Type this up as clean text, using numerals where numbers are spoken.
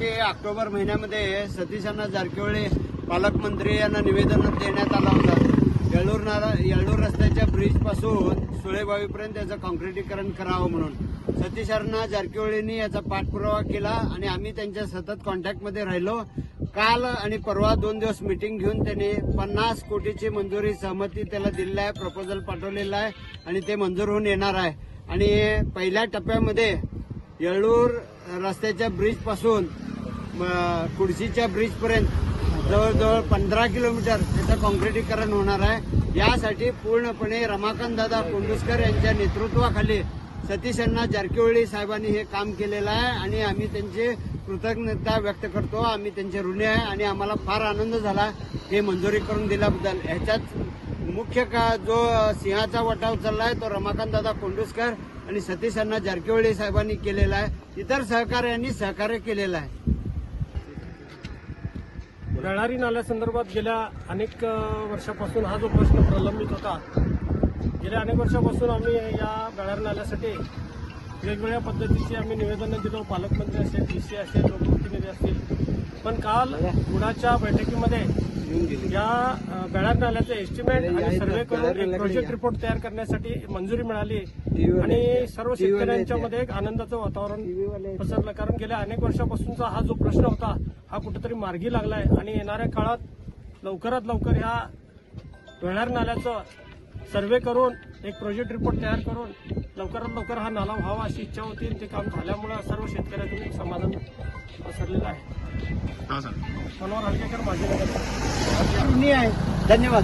यासाठी ऑक्टोबर महिन्यामध्ये सतीश जारकिहोळी पालकमंत्री यांना निवेदन देण्यात आलं होतं। येळूर रस्त्याच्या ब्रिज पासून सुळेबावीपर्यंत याचं कॉन्क्रिटीकरण करावं म्हणून सतीश जारकिहोळींनी याचा पाठपुरावा केला आणि आम्ही त्यांच्या सतत कॉन्टॅक्टमध्ये राहिलो। काल आणि परवा 2 दिवस मीटिंग घेऊन त्यांनी 50 कोटीची मंजुरी सहमती त्याला दिलेली आहे, प्रपोजल पाठवलेला आहे आणि ते मंजूर होऊन येणार आहे। आणि पहिल्या टप्प्यामध्ये येळूर रस्त्याच्या ब्रिज पासून कुडशीच्या ब्रिज पर्यंत जवळजवळ 15 किलोमीटर त्याचं कॉन्क्रिटीकरण होणार आहे। यासाठी पूर्णपणे रमाकांतदादा कोंडुस्कर यांच्या नेतृत्वाखाली सतीश जारकिहोळी साहेबांनी हे काम केलेलं आहे आणि आम्ही त्यांची कृतज्ञता व्यक्त करतो। आम्ही त्यांचे ऋणी आहे आणि आम्हाला फार आनंद झाला हे मंजुरी करून दिल्याबद्दल। ह्याच्यात मुख्य जो सिंहाचा वटा उचललाय तो रमाकांतदादा कोंडुस्कर आणि सतीश जारकिहोळी साहेबांनी केलेला आहे। इतर सहकार्यांनी सहकार्य केलेलं आहे। गळारी नाल्यासंदर्भात गेल्या अनेक वर्षापासून हा जो प्रश्न प्रलंबित होता, गेल्या अनेक वर्षापासून आम्ही या गळारी नाल्यासाठी वेगवेगळ्या पद्धतीची आम्ही निवेदनं दिलो, पालकमंत्री असेल, डीसी असेल, लोकप्रतिनिधी असतील। पण काल गुणाच्या बैठकीमध्ये या गळारी नाल्याचे एस्टिमेट आणि सर्वे करून एक प्रोजेक्ट रिपोर्ट तयार करण्यासाठी मंजुरी मिळाली आणि सर्व शेतकऱ्यांच्या मध्ये एक आनंदाचं वातावरण पसरलं। कारण गेल्या अनेक वर्षापासूनचा हा जो प्रश्न होता हा कुठेतरी मार्गी लागलाय आणि येणाऱ्या काळात लवकरात लवकर ह्या गळारी नाल्याचं सर्वे करून एक प्रोजेक्ट रिपोर्ट तयार करून लवकरात लवकर हा नाला व्हावा अशी इच्छा होती। ते काम झाल्यामुळे सर्व शेतकऱ्यांतून एक समाधान पसरलेलं आहे। मनोहर हलकेकर, माझे नगर। धन्यवाद।